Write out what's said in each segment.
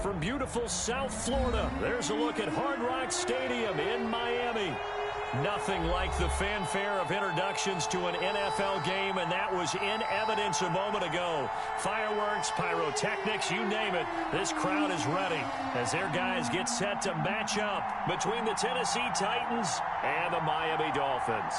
From beautiful South Florida, there's a look at Hard Rock Stadium in Miami. Nothing like the fanfare of introductions to an NFL game, and that was in evidence a moment ago. Fireworks, pyrotechnics, you name it. This crowd is ready as their guys get set to match up between the Tennessee Titans and the Miami Dolphins.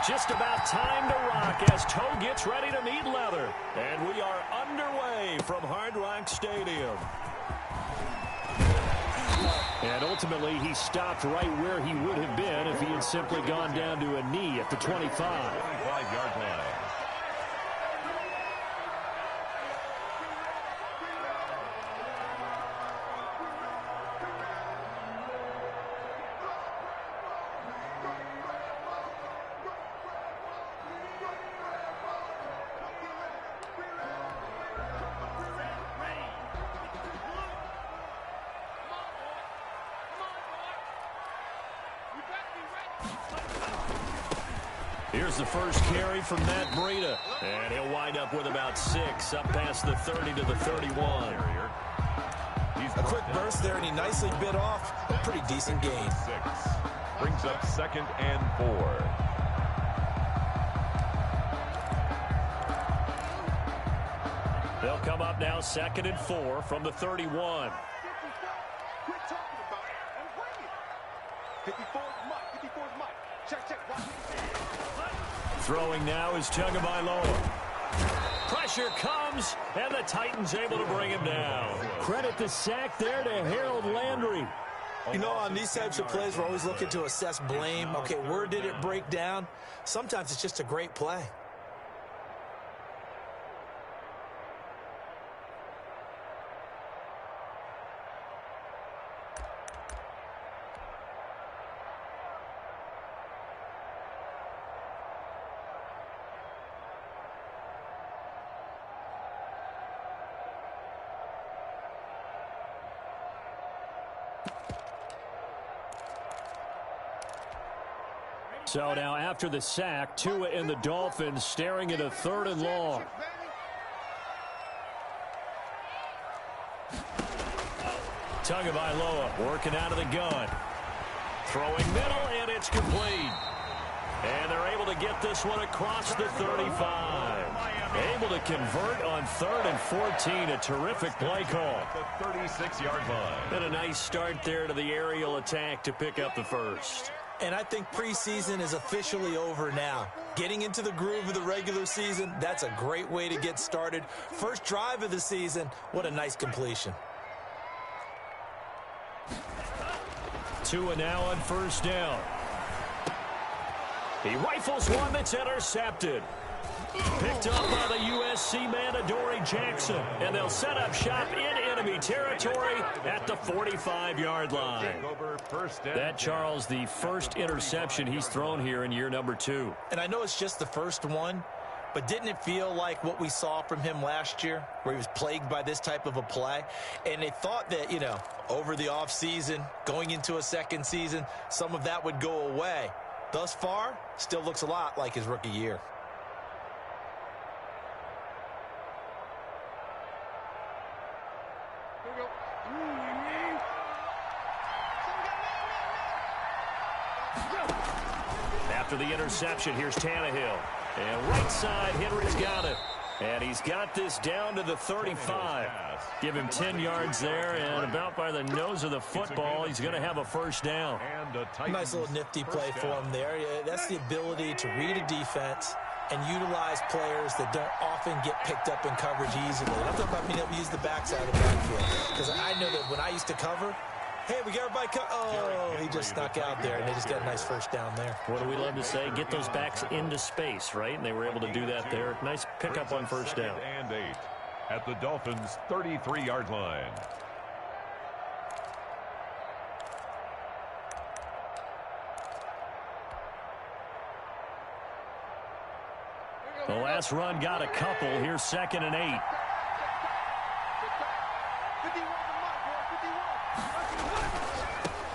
Just about time to rock as toe gets ready to meet leather. And we are underway from Hard Rock Stadium. And ultimately, he stopped right where he would have been if he had simply gone down to a knee at the 25. 25-yard line. Here's the first carry from Matt Breida. And he'll wind up with about 6, up past the 30 to the 31. A quick burst there, and he nicely bit off a pretty decent gain. 6. Brings up 2nd and 4. They'll come up now 2nd and 4 from the 31. Quit talking about it and bring it. 54's Mike. 54's Mike. Check. Throwing now is Tagovailoa. Pressure comes, and the Titans able to bring him down. Credit the sack there to Harold Landry. You know, on these types of plays, we're always looking to assess blame. Okay, where did it break down? Sometimes it's just a great play. So now after the sack, Tua and the Dolphins staring at a 3rd and long. Tagovailoa working out of the gun. Throwing middle, and it's complete. And they're able to get this one across the 35. Able to convert on 3rd and 14. A terrific play call. The 36-yard line. And a nice start there to the aerial attack to pick up the first. And I think preseason is officially over now. Getting into the groove of the regular season, that's a great way to get started. First drive of the season, what a nice completion. Tua now on 1st down. He rifles one that's intercepted. Picked up by the USC man, Adoree Jackson. And they'll set up shop in enemy territory at the 45-yard line. That, Charles, the first interception he's thrown here in year number 2. And I know it's just the first one, but didn't it feel like what we saw from him last year, where he was plagued by this type of a play? And they thought that, you know, over the offseason, going into a second season, some of that would go away. Thus far, still looks a lot like his rookie year. After the interception, here's Tannehill. And right side, Henry's got it. And he's got this down to the 35. Give him 10 yards there, and about by the nose of the football, he's going to have a 1st down. Nice little nifty play for him there. That's the ability to read a defense and utilize players that don't often get picked up in coverage easily. And I'm talking about being able to use the backside of the backfield. Because I know that when I used to cover, hey, we got everybody oh, he just snuck out there, and they just got a nice 1st down there. What do we love to say? Get those backs into space, right? And they were able to do that there. Nice pickup on 1st down. And 8 at the Dolphins' 33-yard line. The last run got a couple. Here's 2nd and 8.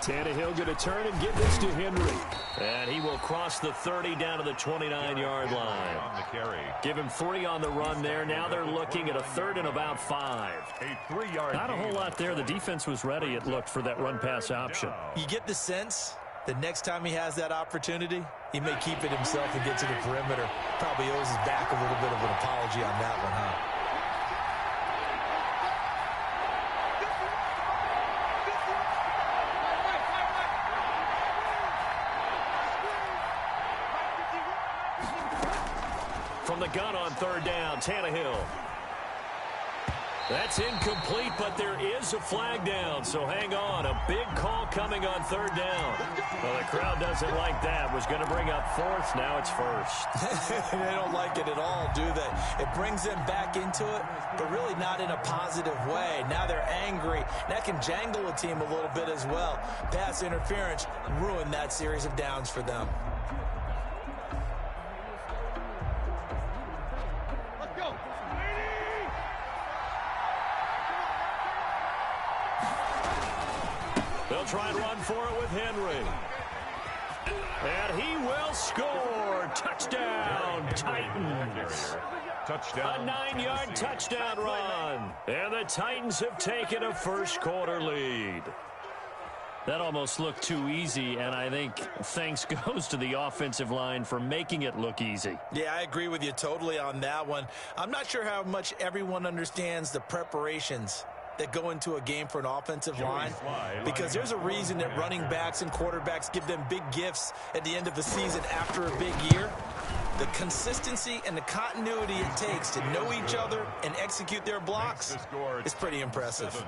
Tannehill going to turn and give this to Henry. And he will cross the 30 down to the 29-yard line. On the carry. Give him 3 on the run there. Now they're looking at a 3rd and about 5. A 3-yard Not a whole lot there. The defense was ready, it looked, for that run-pass option. You get the sense that next time he has that opportunity, he may keep it himself and get to the perimeter. Probably owes his back a little bit of an apology on that one, huh? From the gun on 3rd down, Tannehill. That's incomplete, but there is a flag down, so hang on. A big call coming on 3rd down. Well, the crowd doesn't like that. Was going to bring up 4th. Now it's 1st. They don't like it at all, do they? It brings them back into it, but really not in a positive way. Now they're angry. That can jangle a team a little bit as well. Pass interference ruined that series of downs for them. They'll try and run for it with Henry. And he will score. Touchdown, Titans. Touchdown. A 9-yard touchdown run. And the Titans have taken a first-quarter lead. That almost looked too easy, and I think thanks goes to the offensive line for making it look easy. Yeah, I agree with you totally on that one. I'm not sure how much everyone understands the preparations that go into a game for an offensive line, because there's a reason that running backs and quarterbacks give them big gifts at the end of the season after a big year. The consistency and the continuity it takes to know each other and execute their blocks is pretty impressive.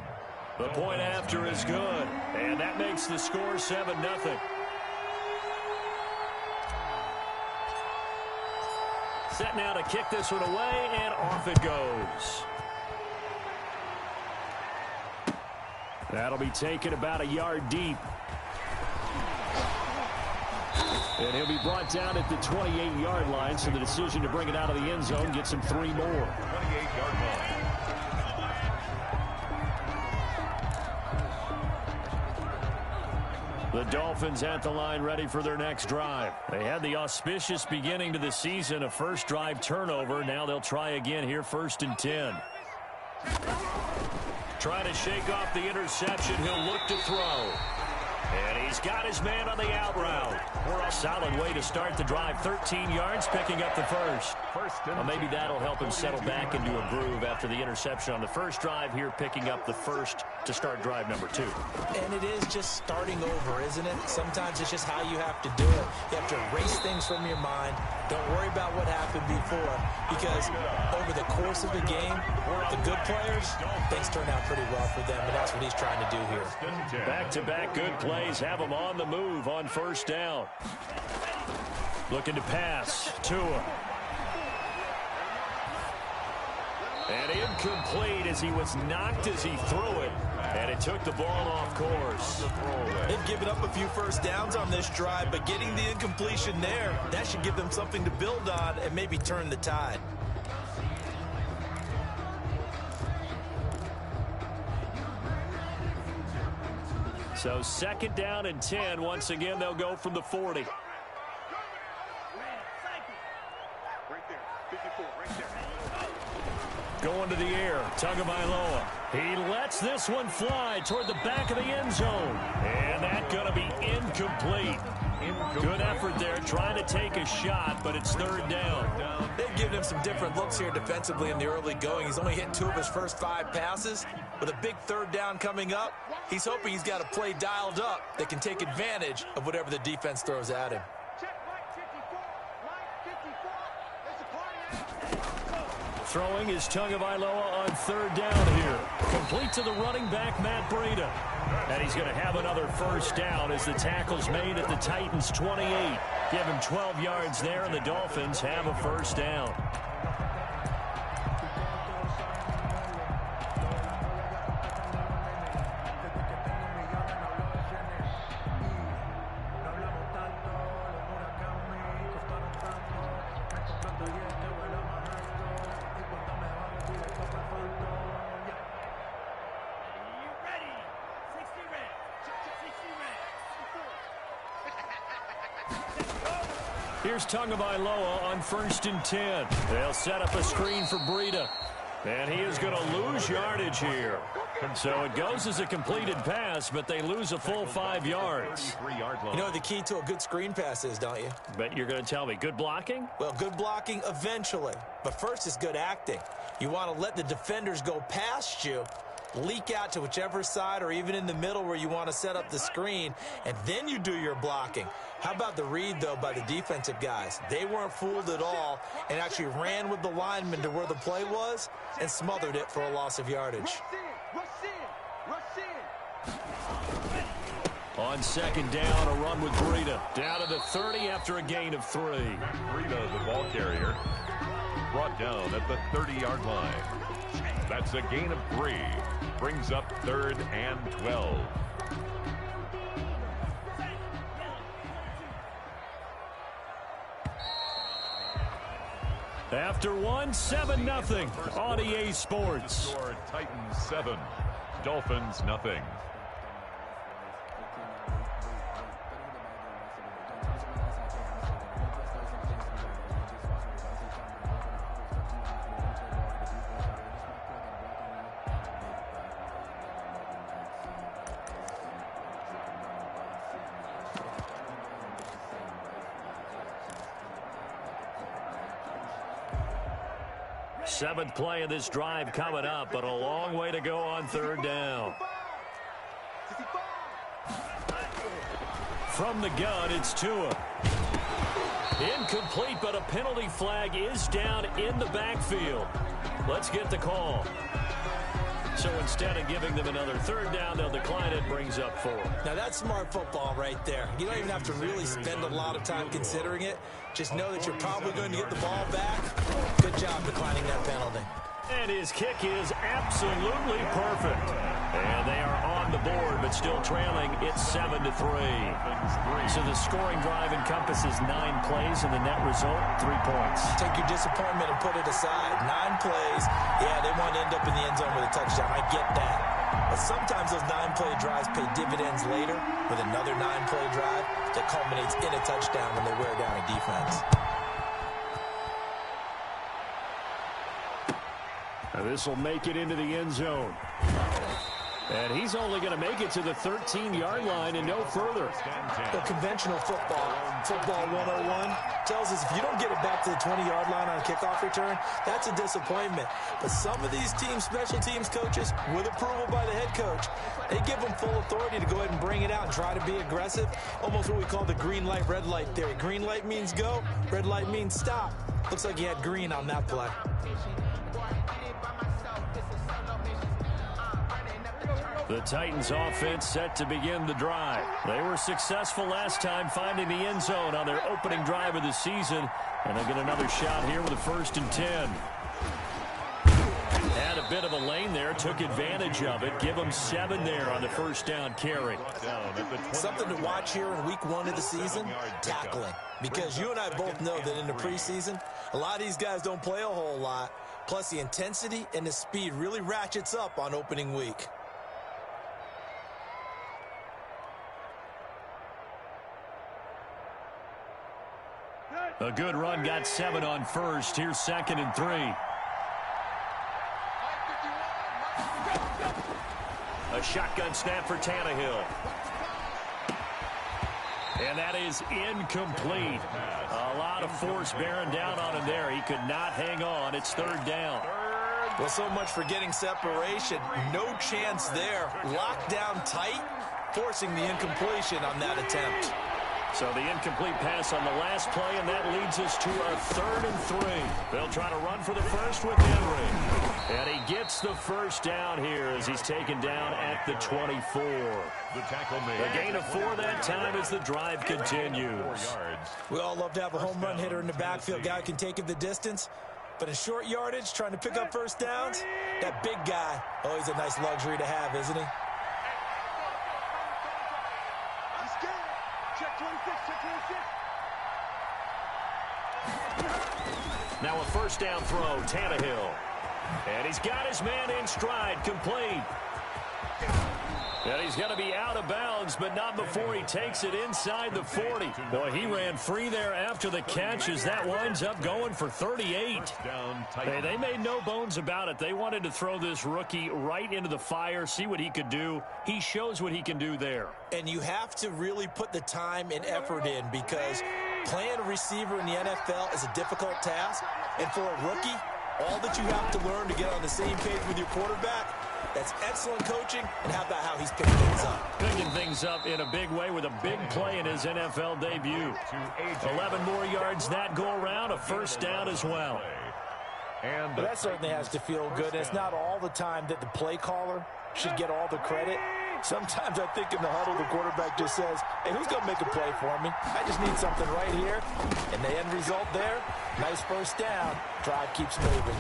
The point after is good, and that makes the score 7-0. Set now to kick this one away, and off it goes. That'll be taken about a yard deep. And he'll be brought down at the 28-yard line, so the decision to bring it out of the end zone gets him 3 more. 28-yard line. The Dolphins at the line ready for their next drive. They had the auspicious beginning to the season, a first drive turnover. Now they'll try again here, 1st and 10. Trying to shake off the interception. He'll look to throw. And he's got his man on the out route. A solid way to start the drive. 13 yards, picking up the first. Well, maybe that'll help him settle back into a groove after the interception on the first drive here, picking up the first to start drive number 2. And it is just starting over, isn't it? Sometimes it's just how you have to do it. You have to erase things from your mind. Don't worry about what happened before, because over the course of the game, the good players, things turn out pretty well for them, and that's what he's trying to do here. Back-to-back good plays have him on the move on 1st down. Looking to pass. Tua. And incomplete as he was knocked as he threw it. And it took the ball off course. They've given up a few first downs on this drive, but getting the incompletion there, that should give them something to build on and maybe turn the tide. So 2nd down and 10. Once again, they'll go from the 40. Right there. 54, right there. Going to the air. Tagovailoa. He lets this one fly toward the back of the end zone. And that's going to be incomplete. Good effort there, trying to take a shot, but it's 3rd down. They've given him some different looks here defensively in the early going. He's only hit 2 of his first 5 passes. With a big 3rd down coming up, he's hoping he's got a play dialed up that can take advantage of whatever the defense throws at him. Throwing is Tagovailoa on 3rd down here. Complete to the running back, Matt Breida. And he's going to have another first down as the tackle's made at the Titans' 28. Give him 12 yards there, and the Dolphins have a first down. Here's Tagovailoa on 1st and 10. They'll set up a screen for Breida. And he is going to lose yardage here. So it goes as a completed pass, but they lose a full 5 yards. You know what the key to a good screen pass is, don't you? But you're going to tell me, good blocking? Well, good blocking eventually. But first is good acting. You want to let the defenders go past you, leak out to whichever side or even in the middle where you want to set up the screen, and then you do your blocking. How about the read, though, by the defensive guys? They weren't fooled at all and actually ran with the lineman to where the play was and smothered it for a loss of yardage. On 2nd down, a run with Breida. Down to the 30 after a gain of 3. Breida, the ball carrier, brought down at the 30-yard line. That's a gain of 3. Brings up 3rd and 12. After 1, 7-0 on EA Sports. Score, Titans 7, Dolphins nothing. Seventh play of this drive coming up, but a long way to go on 3rd down. From the gun, it's Tua. Incomplete, but a penalty flag is down in the backfield. Let's get the call. So instead of giving them another 3rd down, they'll decline it, brings up 4. Now that's smart football right there. You don't even have to really spend a lot of time considering it. Just know that you're probably going to get the ball back. Good job declining that penalty. And his kick is absolutely perfect. And they are on the board, but still trailing. It's 7-3. So the scoring drive encompasses 9 plays, and the net result, 3 points. Take your disappointment and put it aside. 9 plays. Yeah, they want to end up in the end zone with a touchdown. I get that. But sometimes those 9-play drives pay dividends later with another 9-play drive that culminates in a touchdown when they wear down a defense. Now this will make it into the end zone. And he's only going to make it to the 13-yard line and no further. The conventional football 101, tells us if you don't get it back to the 20-yard line on a kickoff return, that's a disappointment. But some of these special teams coaches, with approval by the head coach, they give them full authority to go ahead and bring it out and try to be aggressive. Almost what we call the green light, red light theory. Green light means go, red light means stop. Looks like he had green on that play. The Titans offense set to begin the drive. They were successful last time finding the end zone on their opening drive of the season. And they get another shot here with a 1st and 10. Had a bit of a lane there, took advantage of it. Give them 7 there on the 1st down carry. Something to watch here in week 1 of the season, tackling. Because you and I both know that in the preseason, a lot of these guys don't play a whole lot. Plus the intensity and the speed really ratchets up on opening week. A good run, got 7 on 1st. Here's 2nd and 3. A shotgun snap for Tannehill. And that is incomplete. A lot of force bearing down on him there. He could not hang on. It's 3rd down. Well, so much for getting separation. No chance there. Locked down tight, forcing the incompletion on that attempt. So the incomplete pass on the last play, and that leads us to a 3rd and 3. They'll try to run for the first with Henry. And he gets the 1st down here as he's taken down at the 24. The tackle made. A gain of 4 that time as the drive continues. We all love to have a home run hitter in the backfield. Guy can take it the distance. But in short yardage, trying to pick up 1st downs, that big guy, oh, he's a nice luxury to have, isn't he? Now a 1st down throw, Tannehill. And he's got his man in stride, complete. And he's going to be out of bounds, but not before he takes it inside the 40. Boy, he ran free there after the catch as that winds up going for 38. Hey, they made no bones about it. They wanted to throw this rookie right into the fire, see what he could do. He shows what he can do there. And you have to really put the time and effort in because playing a receiver in the NFL is a difficult task. And for a rookie, all that you have to learn to get on the same page with your quarterback, that's excellent coaching, and how about how he's picking things up? Picking things up in a big way with a big play in his NFL debut. 11 more yards that go around, a first down as well. And that certainly has to feel good. It's not all the time that the play caller should get all the credit. Sometimes I think in the huddle, the quarterback just says, hey, who's going to make a play for me? I just need something right here. And the end result there, nice first down. Drive keeps moving.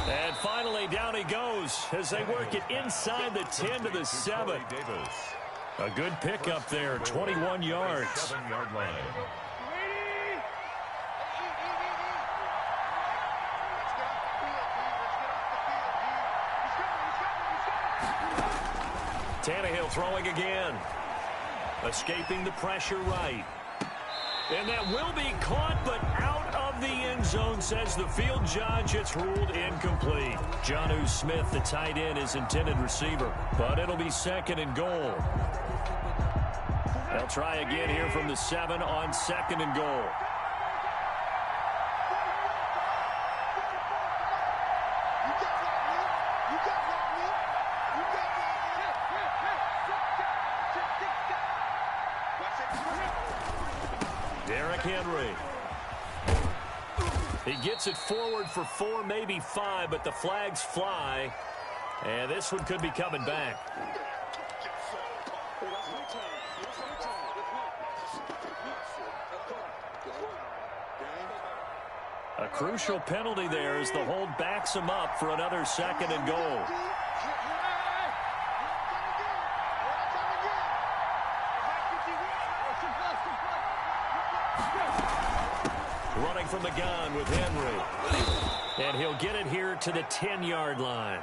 And finally, down he goes as they work it inside the 10 to the 7. A good pickup there, 21 yards. 7-yard line. Tannehill throwing again. Escaping the pressure right. And that will be caught, but out of the end zone, says the field judge. It's ruled incomplete. Jonnu Smith, the tight end, is intended receiver, but it'll be second and goal. They'll try again here from the 7 on second and goal. Henry. He gets it forward for 4, maybe 5, but the flags fly. And this one could be coming back. A crucial penalty there as the hold backs him up for another second and goal. Running from the gun with Henry. And he'll get it here to the 10-yard line.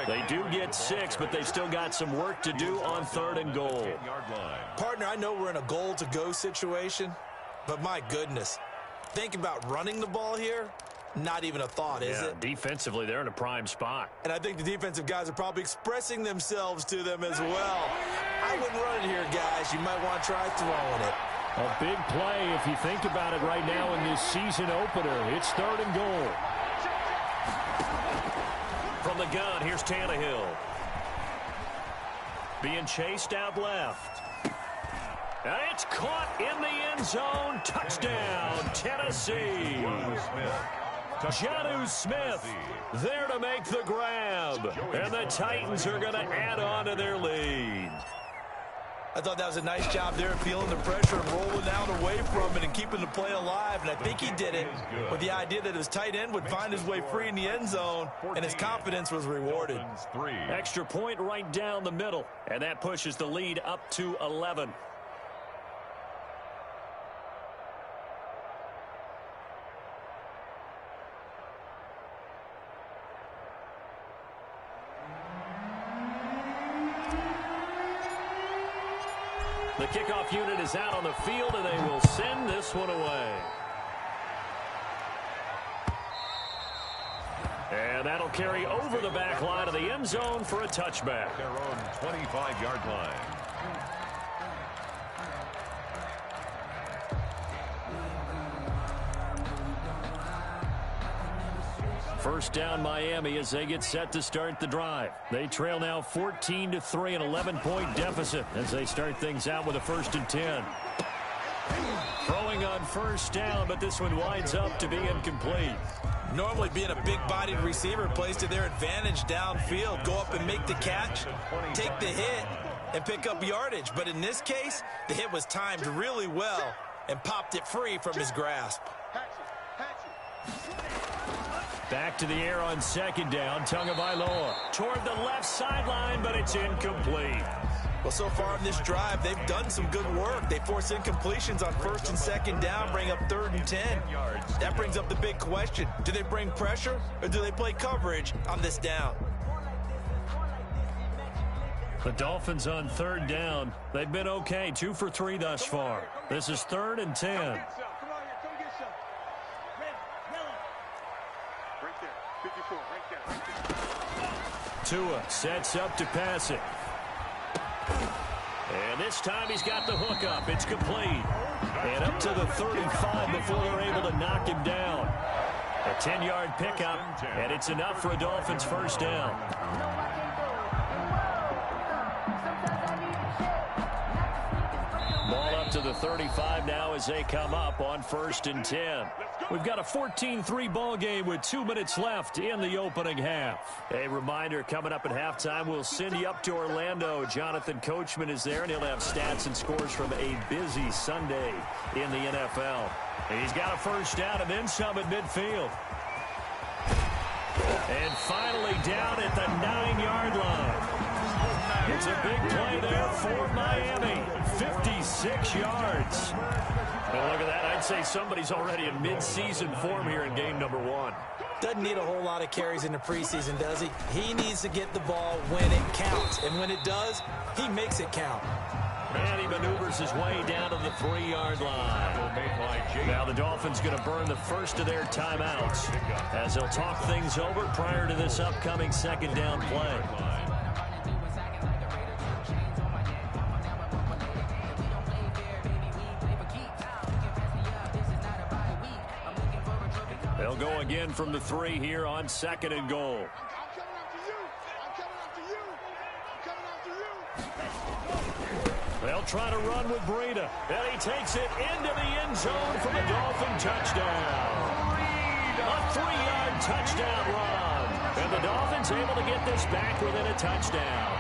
They do get 6, but they've still got some work to do on third and goal. Partner, I know we're in a goal-to-go situation, but my goodness, think about running the ball here. Not even a thought, is it? Defensively, they're in a prime spot. And I think the defensive guys are probably expressing themselves to them as well. I wouldn't run it here, guys. You might want to try throwing it. A big play if you think about it right now in this season opener. It's third and goal. From the gun, here's Tannehill. Being chased out left. And it's caught in the end zone. Touchdown, Tennessee. Jonnu Smith there to make the grab. And the Titans are going to add on to their lead. I thought that was a nice job there, feeling the pressure and rolling out away from it and keeping the play alive. And I think he did it with the idea that his tight end would find his way free in the end zone, and his confidence was rewarded. Extra point right down the middle, and that pushes the lead up to 11. The kickoff unit is out on the field, and they will send this one away. And that'll carry over the back line of the end zone for a touchback. Their own 25-yard line. First down Miami as they get set to start the drive. They trail now 14-3, an 11-point deficit as they start things out with a 1st and 10. Throwing on first down, but this one winds up to be incomplete. Normally being a big-bodied receiver plays to their advantage downfield. Go up and make the catch, take the hit, and pick up yardage. But in this case, the hit was timed really well and popped it free from his grasp. Back to the air on second down. Tagovailoa toward the left sideline, but it's incomplete. Well, so far in this drive, they've done some good work. They force incompletions on 1st and 2nd down, bring up 3rd and 10. That brings up the big question. Do they bring pressure, or do they play coverage on this down? The Dolphins on third down. They've been okay, 2 for 3 thus far. This is 3rd and 10. Come on here, come get some. Right there, 54, right there. Tua sets up to pass it. And this time he's got the hook up. It's complete. And up to the 35 before they're able to knock him down. A 10-yard pickup, and it's enough for a Dolphins first down. Ball up to the 35 now as they come up on 1st and 10. We've got a 14-3 ball game with 2 minutes left in the opening half. A reminder, coming up at halftime, we'll send you up to Orlando. Jonathan Coachman is there, and he'll have stats and scores from a busy Sunday in the NFL. He's got a first down and then some at midfield. And finally down at the 9-yard line. It's a big play there for Miami. 56 yards. And look at that. I'd say somebody's already in mid-season form here in game number 1. Doesn't need a whole lot of carries in the preseason, does he? He needs to get the ball when it counts. And when it does, he makes it count. And he maneuvers his way down to the 3-yard line. Now the Dolphins going to burn the first of their timeouts as they'll talk things over prior to this upcoming 2nd down play. They'll go again from the 3 here on 2nd and goal. They'll try to run with Breida. And he takes it into the end zone for the Dolphin touchdown. A 3-yard touchdown run. And the Dolphins able to get this back within a touchdown.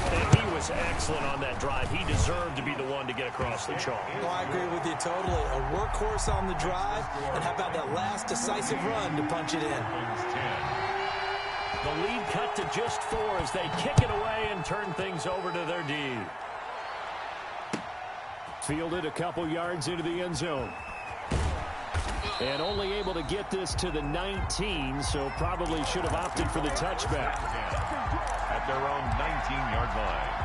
And he was excellent on that drive. He deserved to be the one to get across the chalk. Well, I agree with you totally. A workhorse on the drive. And how about that last decisive run to punch it in? The lead cut to just 4 as they kick it away and turn things over to their D. Fielded a couple yards into the end zone. And only able to get this to the 19, so probably should have opted for the touchback. At their own 19-yard line.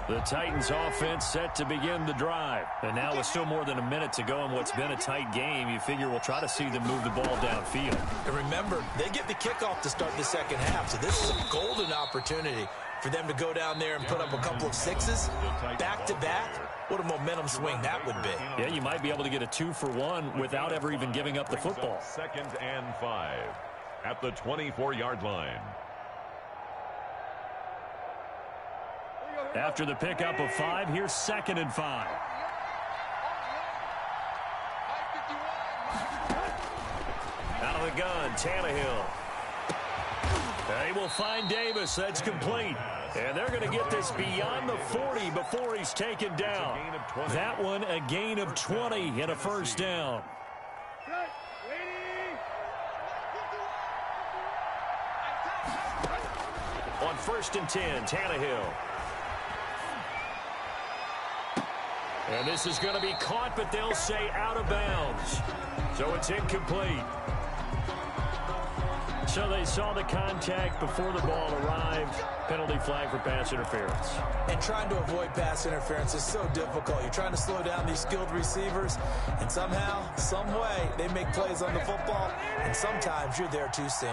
The Titans offense set to begin the drive. And now with still more than a minute to go in what's been a tight game, you figure we'll try to see them move the ball downfield. And remember, they get the kickoff to start the 2nd half, so this is a golden opportunity for them to go down there and put up a couple of 6s back-to-back. What a momentum swing that would be. Yeah, you might be able to get a 2-for-1 without ever even giving up the football. 2nd and 5 at the 24-yard line. After the pickup of 5, here's 2nd and 5. Out of the gun, Tannehill. They will find Davis. That's complete. And they're going to get this beyond the 40 before he's taken down. That one, a gain of 20 and a first down. On 1st and 10, Tannehill. And this is going to be caught, but they'll say out of bounds. So it's incomplete. So they saw the contact before the ball arrived. Penalty flag for pass interference. And trying to avoid pass interference is so difficult. You're trying to slow down these skilled receivers, and somehow, some way, they make plays on the football, and sometimes you're there too soon.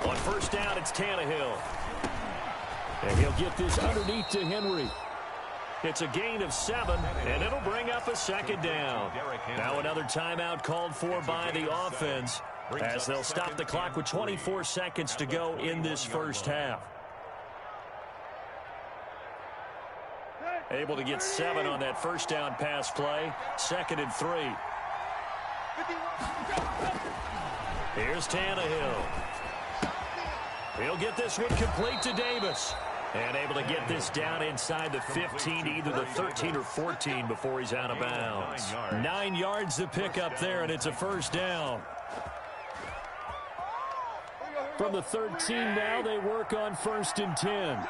On 1st down, it's Tannehill. And he'll get this underneath to Henry. It's a gain of 7, and it'll bring up a 2nd down. Now another timeout called for by the offense as they'll stop the clock with 24 seconds to go in this first half. Able to get 7 on that first down pass play. 2nd and 3. Here's Tannehill. He'll get this one complete to Davis. And able to get this down inside the 15, either the 13 or 14 before he's out of bounds. 9 yards to pick up there, and it's a first down. From the 13 now, they work on 1st and 10.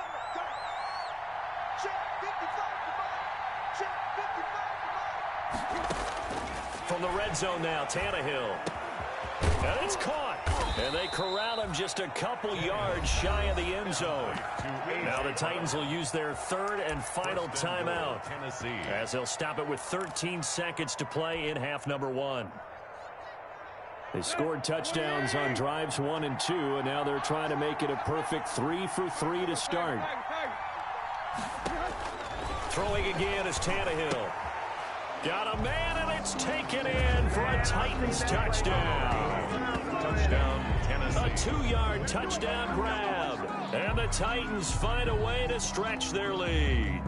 From the red zone now, Tannehill. And it's caught. And they corral him just a couple yards shy of the end zone. Now the Titans will use their 3rd and final timeout, as they'll stop it with 13 seconds to play in half number 1. They scored touchdowns on drives 1 and 2, and now they're trying to make it a perfect 3 for 3 to start. Throwing again is Tannehill. Got a man, and it's taken in for a Titans touchdown. Touchdown, Tennessee. A 2-yard touchdown grab. And the Titans find a way to stretch their lead.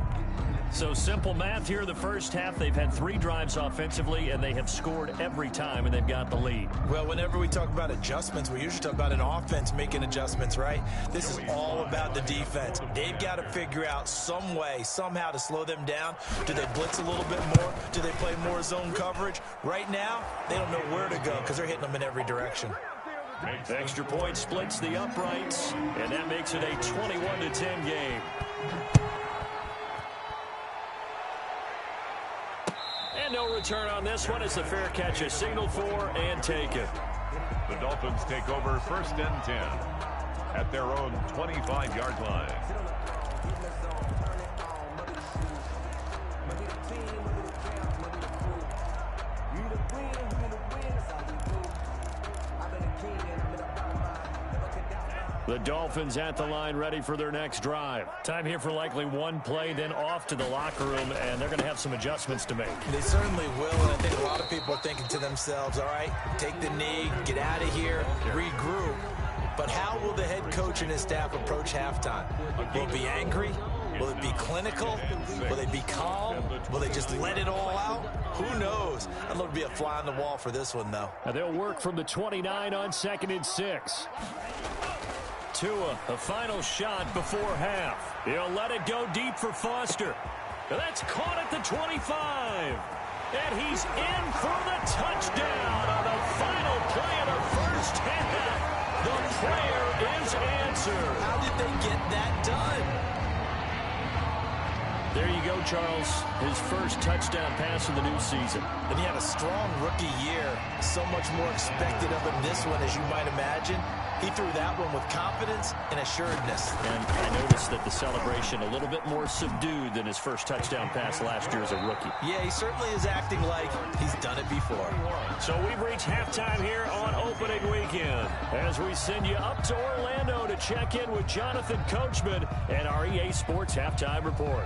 So simple math here in the first half. They've had 3 drives offensively, and they have scored every time, and they've got the lead. Well, whenever we talk about adjustments, we usually talk about an offense making adjustments, right? This is all about the defense. They've got to figure out some way, somehow to slow them down. Do they blitz a little bit more? Do they play more zone coverage? Right now, they don't know where to go because they're hitting them in every direction. Extra point splits the uprights, and that makes it a 21-10 game. And no return on this one. It's the fair catch, a signal for, and take it. The Dolphins take over 1st and 10 at their own 25-yard line. The Dolphins at the line, ready for their next drive. Time here for likely one play, then off to the locker room, and they're going to have some adjustments to make. They certainly will, and I think a lot of people are thinking to themselves, all right, take the knee, get out of here, regroup. But how will the head coach and his staff approach halftime? Will it be angry? Will it be clinical? Will they be calm? Will they just let it all out? Who knows? I'd love to be a fly on the wall for this one, though. And they'll work from the 29 on 2nd and 6. Tua, a final shot before half. He'll let it go deep for Foster. That's caught at the 25. And he's in for the touchdown on the final play of the first half. The prayer is answered. How did they get that done? There you go, Charles. His first touchdown pass of the new season. And he had a strong rookie year. So much more expected of him this one, as you might imagine. He threw that one with confidence and assuredness. And I noticed that the celebration a little bit more subdued than his first touchdown pass last year as a rookie. Yeah, he certainly is acting like he's done it before. So we've reached halftime here on opening weekend as we send you up to Orlando to check in with Jonathan Coachman and our EA Sports Halftime Report.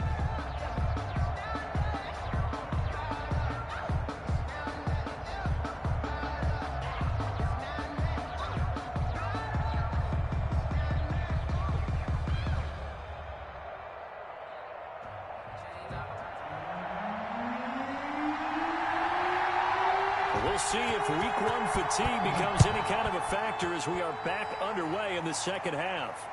We'll see if week 1 fatigue becomes any kind of a factor as we are back underway in the second half.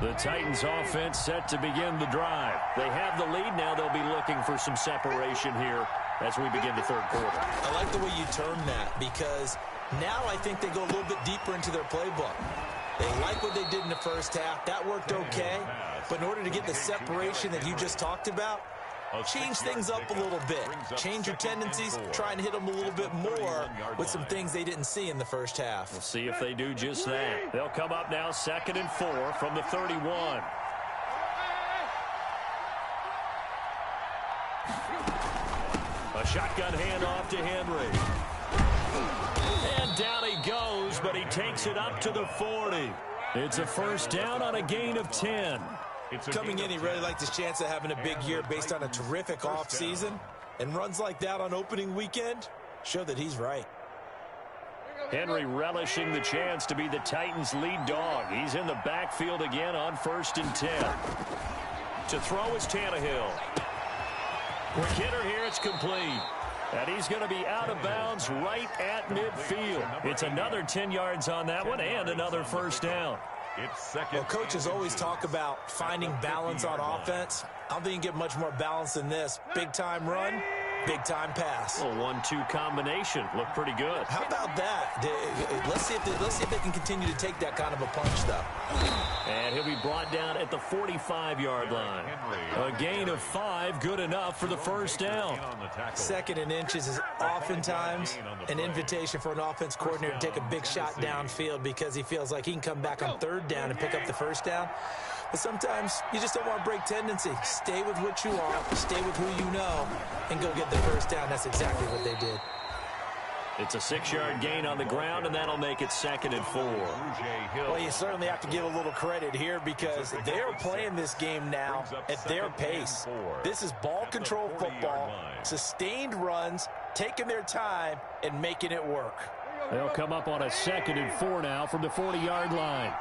The Titans offense set to begin the drive. They have the lead now. They'll be looking for some separation here as we begin the third quarter. I like the way you term that because now I think they go a little bit deeper into their playbook. They like what they did in the first half. That worked okay. But in order to get the separation that you just talked about, change things up a little bit. Change your tendencies. Try and hit them a little bit more with some things they didn't see in the first half. We'll see if they do just that. They'll come up now 2nd and 4 from the 31. A shotgun handoff to Henry. And down he goes, but he takes it up to the 40. It's a first down on a gain of 10. Coming in, he really liked his chance of having a big year based on a terrific offseason. And runs like that on opening weekend show that he's right. Henry relishing the chance to be the Titans' lead dog. He's in the backfield again on 1st and 10. To throw is Tannehill. Quick hitter here, it's complete. And he's going to be out of bounds right at midfield. It's another 10 yards on that one and another first down. Well, coaches always talk about finding balance on offense. I don't think you can get much more balance than this. Big-time run, big-time pass. A 1-2 combination. Looked pretty good. How about that? Let's see if they can continue to take that kind of a punch, though. And he'll be brought down at the 45-yard line. A gain of 5, good enough for the first down. 2nd and inches is oftentimes an invitation for an offense coordinator to take a big shot downfield because he feels like he can come back on 3rd down and pick up the first down. But sometimes you just don't want to break tendency. Stay with what you are, stay with who you know, and go get the first down. That's exactly what they did. It's a 6-yard gain on the ground, and that'll make it 2nd and 4. Well, you certainly have to give a little credit here because they're playing this game now at their pace. This is ball control football, sustained runs, taking their time, and making it work. They'll come up on a 2nd and 4 now from the 40-yard line.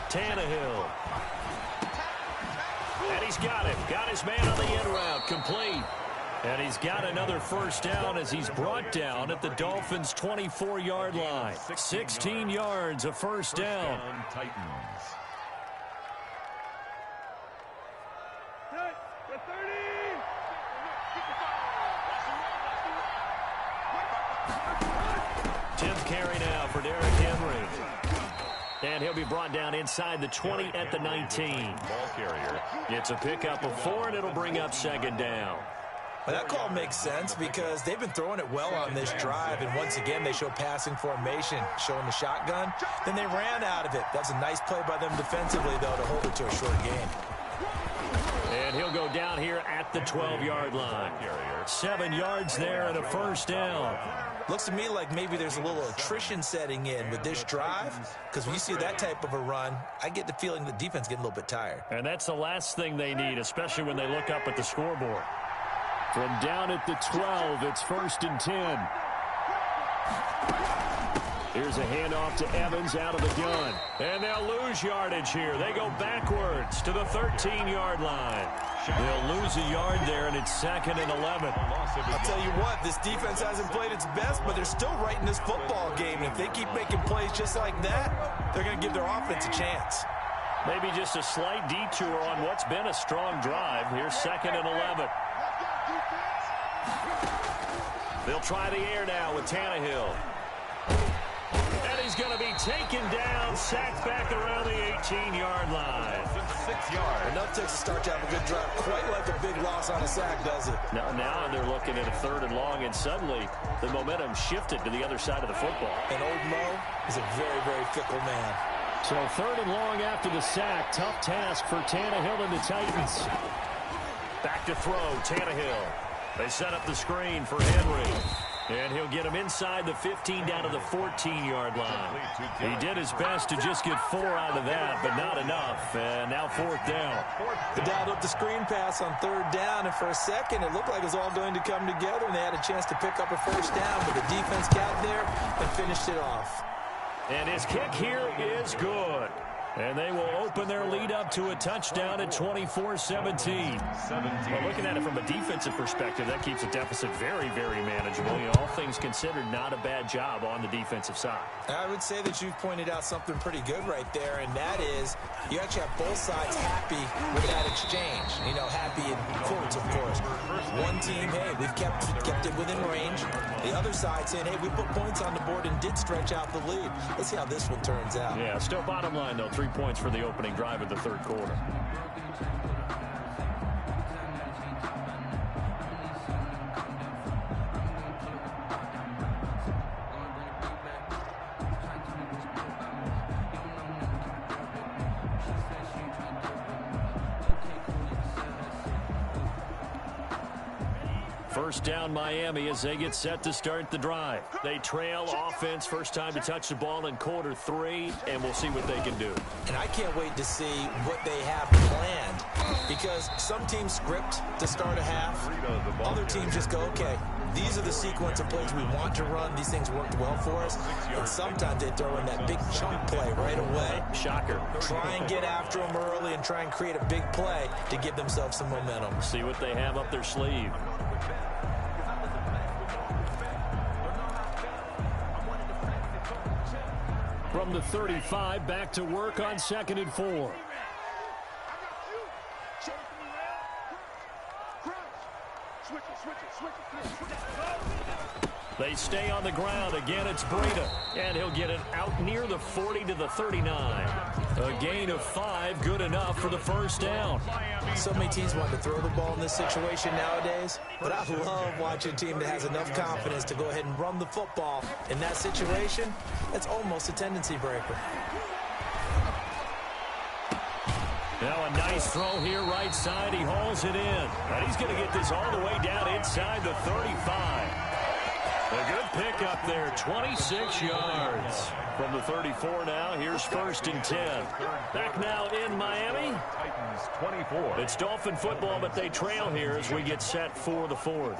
Tannehill. And he's got it. Got his man on the end route. Complete. And he's got another first down as he's brought down at the Dolphins' 24-yard line. 16 yards, a first down. Titans. Carry now for Derrick Henry. And he'll be brought down inside the 20 at the 19. Ball carrier. It's a pickup of 4, and it'll bring up 2nd down. Well, that call makes sense because they've been throwing it well on this drive, and once again they show passing formation, showing the shotgun. Then they ran out of it. That's a nice play by them defensively, though, to hold it to a short gain. And he'll go down here at the 12-yard line. 7 yards there and a first down. Looks to me like maybe there's a little attrition setting in with this drive because when you see that type of a run, I get the feeling the defense getting a little bit tired. And that's the last thing they need, especially when they look up at the scoreboard. From down at the 12, it's 1st and 10. Here's a handoff to Evans out of the gun. And they'll lose yardage here. They go backwards to the 13-yard line. They'll lose a yard there, and it's 2nd and 11. I'll tell you what, this defense hasn't played its best, but they're still right in this football game. And if they keep making plays just like that, they're going to give their offense a chance. Maybe just a slight detour on what's been a strong drive. Here's 2nd and 11. They'll try the air now with Tannehill. And he's going to be taken down, sacked back around the 18-yard line. 6 yards. Enough takes to start to have a good drive. Quite like a big loss on a sack, does it? Now they're looking at a 3rd and long, and suddenly the momentum shifted to the other side of the football. And old Mo is a very, very fickle man. So 3rd and long after the sack. Tough task for Tannehill and the Titans. Back to throw, Tannehill. They set up the screen for Henry. And he'll get him inside the 15 down to the 14-yard line. He did his best to just get 4 out of that, but not enough. And now 4th down. They dialed up the screen pass on 3rd down, and for a second it looked like it was all going to come together, and they had a chance to pick up a first down, but the defense got there and finished it off. And his kick here is good. And they will open their lead up to a touchdown at 24-17. Well, looking at it from a defensive perspective, that keeps the deficit very, very manageable. You know, all things considered, not a bad job on the defensive side. I would say that you've pointed out something pretty good right there, and that is you actually have both sides happy with that exchange. You know, happy in quotes, of course. One team, hey, we've kept it within range. The other side saying, hey, we put points on the board and did stretch out the lead. Let's see how this one turns out. Yeah, still bottom line, though, 3 points for the opening drive of the 3rd quarter. First down Miami as they get set to start the drive. They trail offense, first time to touch the ball in quarter 3, and we'll see what they can do. And I can't wait to see what they have planned because some teams script to start a half. Other teams just go, okay, these are the sequence of plays we want to run. These things worked well for us. And sometimes they throw in that big chunk play right away. Shocker. Try and get after them early and try and create a big play to give themselves some momentum. See what they have up their sleeve. From the 35, back to work on 2nd and 4. They stay on the ground. Again, it's Breida. And he'll get it out near the 40 to the 39. A gain of 5, good enough for the first down. So many teams want to throw the ball in this situation nowadays, but I love watching a team that has enough confidence to go ahead and run the football. In that situation, it's almost a tendency breaker. Now a nice throw here right side. He hauls it in. And he's going to get this all the way down inside the 35. A good pickup there, 26 yards. From the 34 now, here's 1st and 10. Back now in Miami. Titans 24. It's Dolphin football, but they trail here as we get set for the 4th.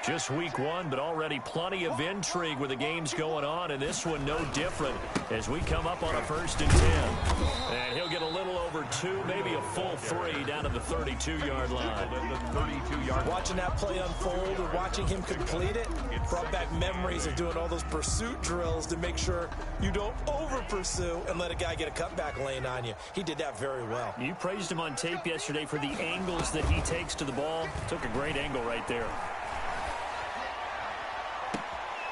Just week 1, but already plenty of intrigue with the games going on, and this one no different as we come up on a 1st and 10. And he'll get a little over 2, maybe a full 3 down to the 32-yard line. Watching that play unfold and watching him complete it brought back memories of doing all those pursuit drills to make sure you don't over-pursue and let a guy get a cutback lane on you. He did that very well. You praised him on tape yesterday for the angles that he takes to the ball. Took a great angle right there.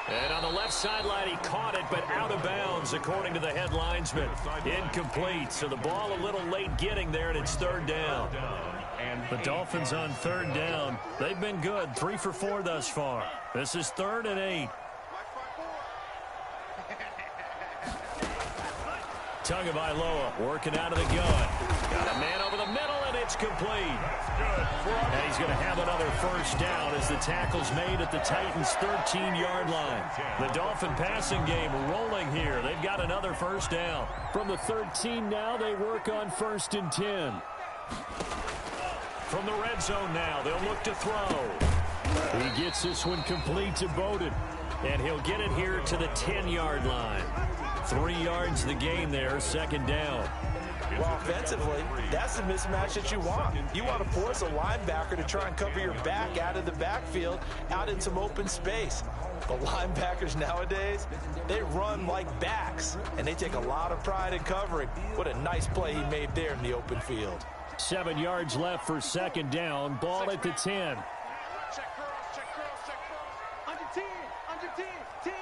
And on the left sideline, he caught it, but out of bounds, according to the head linesman. Incomplete, so the ball a little late getting there, and it's 3rd down. The Dolphins on 3rd down. They've been good, 3 for 4 thus far. This is 3rd and 8. Tagovailoa working out of the gun. Got a man over the middle, and it's complete. And he's going to have another 1st down as the tackle's made at the Titans' 13-yard line. The Dolphin passing game rolling here. They've got another 1st down. From the 13 now, they work on 1st and 10. From the red zone now, they'll look to throw. He gets this one complete to Bowden. And he'll get it here to the 10-yard line. 3 yards the gain there, 2nd down. Well, offensively, that's the mismatch that you want. You want to force a linebacker to try and cover your back out of the backfield, out in some open space. The linebackers nowadays, they run like backs, and they take a lot of pride in covering. What a nice play he made there in the open field. 7 yards left for 2nd down. Ball at the 10. Check cross, check cross, check cross. Under 10, under 10, 10.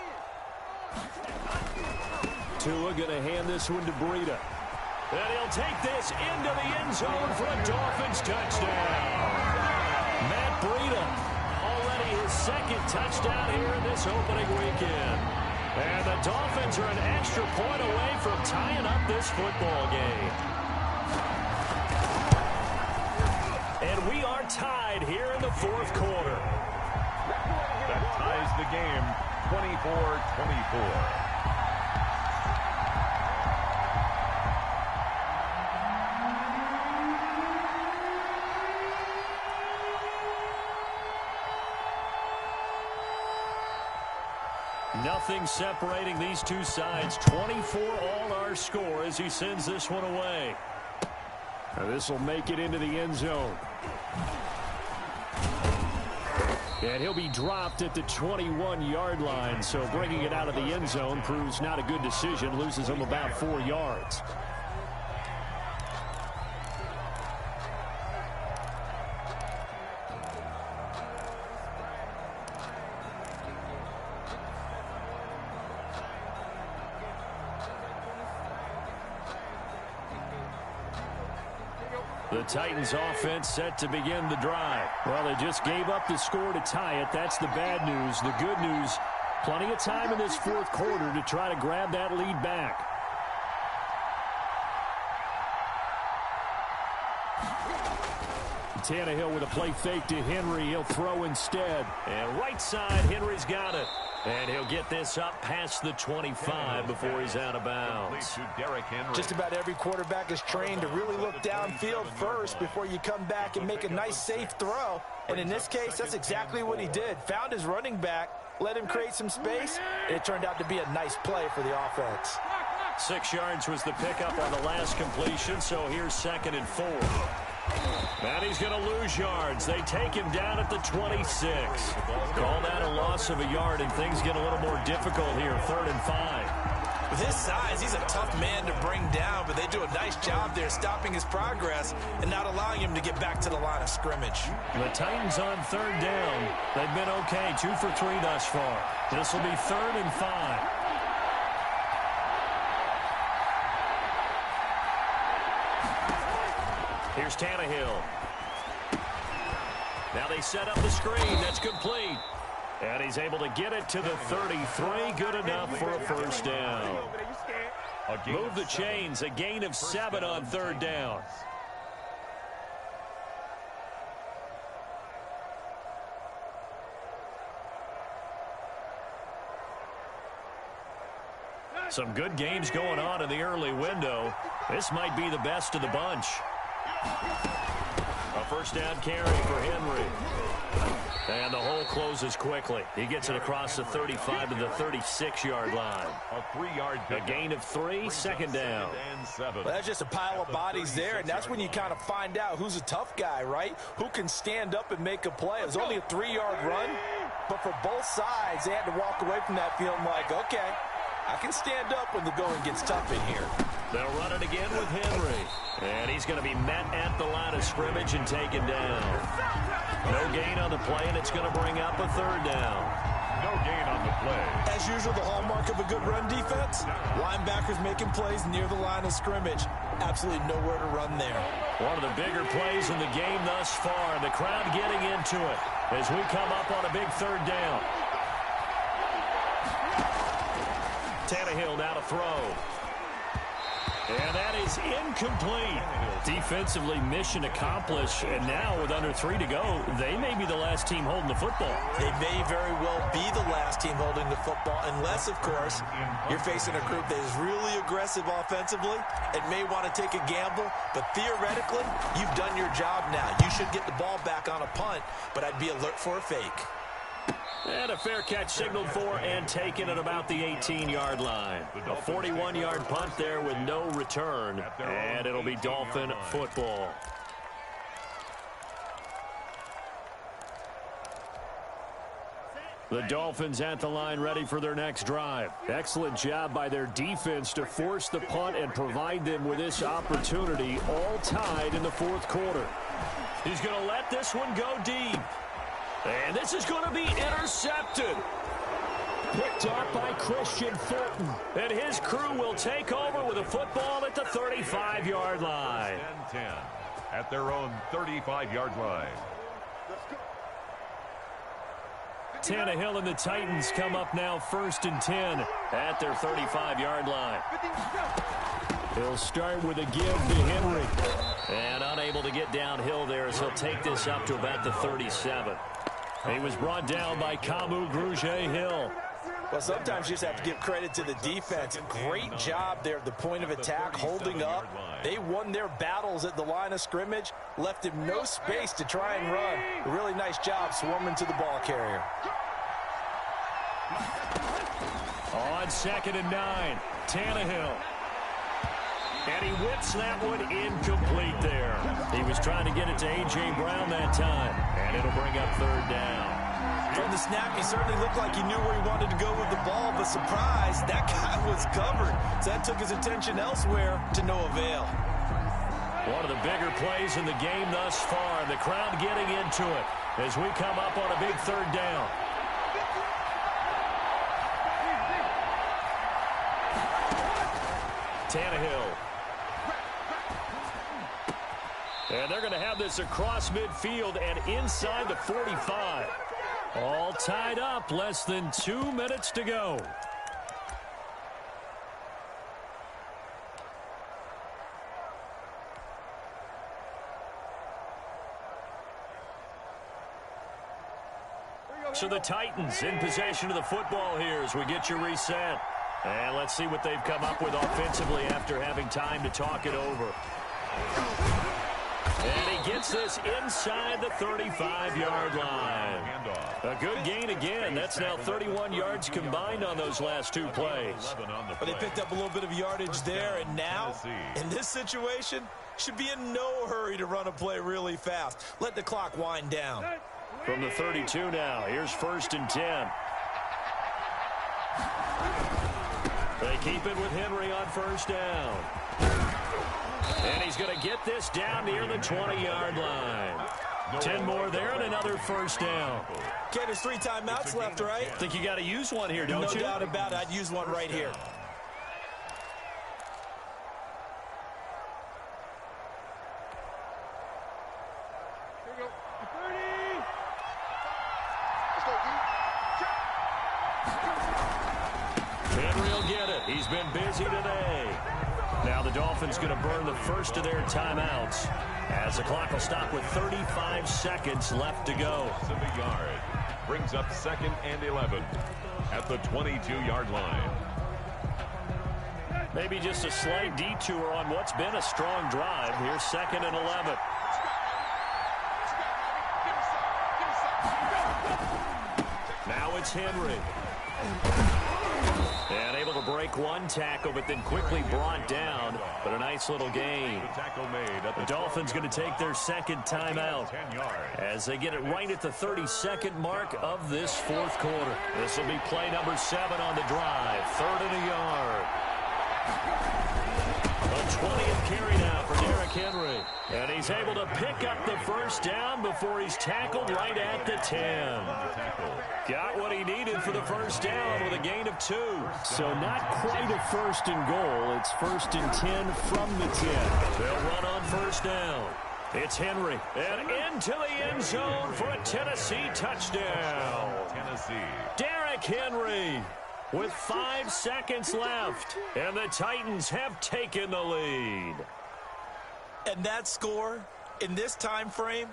Tua going to hand this one to Breida. And he'll take this into the end zone for a Dolphins touchdown. Matt Breida, already his 2nd touchdown here in this opening weekend. And the Dolphins are an extra point away from tying up this football game. And we are tied here in the 4th quarter. That ties the game 24-24. Nothing separating these two sides. 24 all our score as he sends this one away. Now this will make it into the end zone. And he'll be dropped at the 21-yard line. So bringing it out of the end zone proves not a good decision. Loses him about 4 yards. The Titans offense set to begin the drive. Well, they just gave up the score to tie it. That's the bad news. The good news, plenty of time in this 4th quarter to try to grab that lead back. Tannehill with a play fake to Henry. He'll throw instead. And right side, Henry's got it. And he'll get this up past the 25 before he's out of bounds. Just about every quarterback is trained to really look downfield first before you come back and make a nice, safe throw. And in this case, that's exactly what he did. Found his running back, let him create some space, and it turned out to be a nice play for the offense. 6 yards was the pickup on the last completion, so here's 2nd and 4. And he's going to lose yards. They take him down at the 26. Call that a loss of a yard, and things get a little more difficult here, 3rd and 5. With his size, he's a tough man to bring down, but they do a nice job there stopping his progress and not allowing him to get back to the line of scrimmage. The Titans on 3rd down. They've been okay, 2 for 3 thus far. This will be 3rd and 5. Here's Tannehill. Now they set up the screen. That's complete. And he's able to get it to the 33. Good enough for a first down. Move the chains. A gain of 7 on 3rd down. Some good games going on in the early window. This might be the best of the bunch. A first down carry for Henry. And the hole closes quickly. He gets it across the 35 to the 36-yard line. A gain of 3, 2nd down. Well, that's just a pile of bodies there, and that's when you kind of find out who's a tough guy, right? Who can stand up and make a play. It was only a 3-yard run, but for both sides, they had to walk away from that feeling like, okay, I can stand up when the going gets tough in here. They'll run it again with Henry. And he's going to be met at the line of scrimmage and taken down. No gain on the play, and it's going to bring up a 3rd down. No gain on the play. As usual, the hallmark of a good run defense, linebackers making plays near the line of scrimmage. Absolutely nowhere to run there. One of the bigger plays in the game thus far, and the crowd getting into it as we come up on a big 3rd down. Tannehill now to throw. And that is incomplete. Defensively, mission accomplished. And now with under 3 to go, they may be the last team holding the football. They may very well be the last team holding the football, unless, of course, you're facing a group that is really aggressive offensively and may want to take a gamble. But theoretically, you've done your job now. You should get the ball back on a punt, but I'd be alert for a fake. And a fair catch signaled for and taken at about the 18-yard line. A 41-yard punt there with no return. And it'll be Dolphin football. The Dolphins at the line ready for their next drive. Excellent job by their defense to force the punt and provide them with this opportunity, all tied in the 4th quarter. He's going to let this one go deep. And this is going to be intercepted. Picked up by Christian Fulton. And his crew will take over with a football at the 35-yard line. 10 at their own 35-yard line. Tannehill and the Titans come up now 1st and 10 at their 35-yard line. He'll start with a give to Henry. And unable to get downhill there as he'll take this up to about the 37. He was brought down by Kamu Grugier-Hill. Well, sometimes you just have to give credit to the defense. Great job there at the point of attack, holding up. They won their battles at the line of scrimmage, left him no space to try and run. A really nice job swarming to the ball carrier. On 2nd and 9, Tannehill. And he whips that one incomplete there. He was trying to get it to A.J. Brown that time. And it'll bring up 3rd down. From the snap, he certainly looked like he knew where he wanted to go with the ball, but surprise, that guy was covered. So that took his attention elsewhere to no avail. One of the bigger plays in the game thus far. The crowd getting into it as we come up on a big 3rd down. Tannehill. And they're going to have this across midfield and inside the 45. All tied up, less than 2 minutes to go. So the Titans in possession of the football here as we get you reset. And let's see what they've come up with offensively after having time to talk it over. And he gets this inside the 35-yard line. A good gain again. That's now 31 yards combined on those last two plays. But they picked up a little bit of yardage there, and now, in this situation, should be in no hurry to run a play really fast. Let the clock wind down. From the 32 now, here's 1st and 10. They keep it with Henry on 1st down. And he's going to get this down near the 20-yard line. 10 more there and another 1st down. Okay, there's 3 timeouts left, right? Think you got to use one here, don't you? No doubt about it. I'd use one right here. Henry will get it. He's been busy today. Now the Dolphins going to burn the first of their timeouts as the clock will stop with 35 seconds left to go. A yard. Brings up 2nd and 11 at the 22-yard line. Maybe just a slight detour on what's been a strong drive. Here's 2nd and 11. Now it's Henry. And able to break one tackle, but then quickly brought down. But a nice little gain. The Dolphins going to take their 2nd timeout as they get it right at the 32nd mark of this 4th quarter. This will be play number 7 on the drive. 3rd and a yard. A 20th carry now for Derrick Henry. And he's able to pick up the 1st down before he's tackled right at the 10. Got what he needed for the 1st down with a gain of 2. So not quite a 1st and goal. It's 1st and 10 from the 10. They'll run on 1st down. It's Henry. And into the end zone for a Tennessee touchdown. Derrick Henry with 5 seconds left. And the Titans have taken the lead. And that score in this time frame,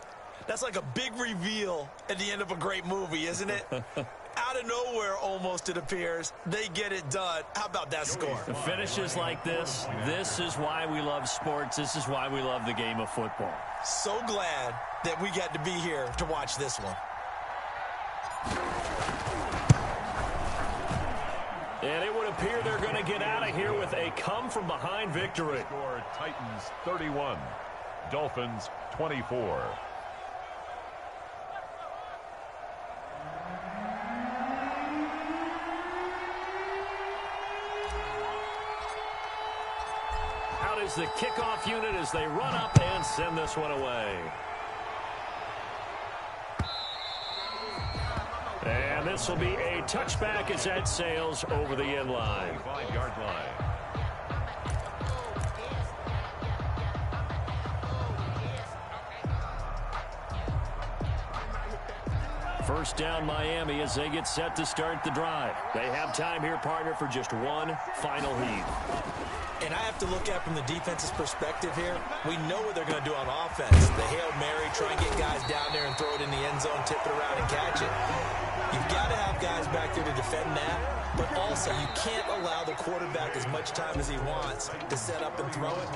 that's like a big reveal at the end of a great movie, isn't it? Out of nowhere, almost, it appears, they get it done. How about that score? The finishes like this is why we love sports. This is why we love the game of football. So glad that we got to be here to watch this one. And it would appear they're going to get out of here with a come-from-behind victory. Score Titans 31, Dolphins 24. Out is the kickoff unit as they run up and send this one away. And this will be a touchback as that sails over the end line. 5-yard line. First down Miami as they get set to start the drive. They have time here, partner, for just one final heave. And I have to look at from the defense's perspective here. We know what they're going to do on offense. The Hail Mary, try and get guys down there and throw it in the end zone, tip it around and catch it. You've got to have guys back there to defend that, but also you can't allow the quarterback as much time as he wants to set up and throw it.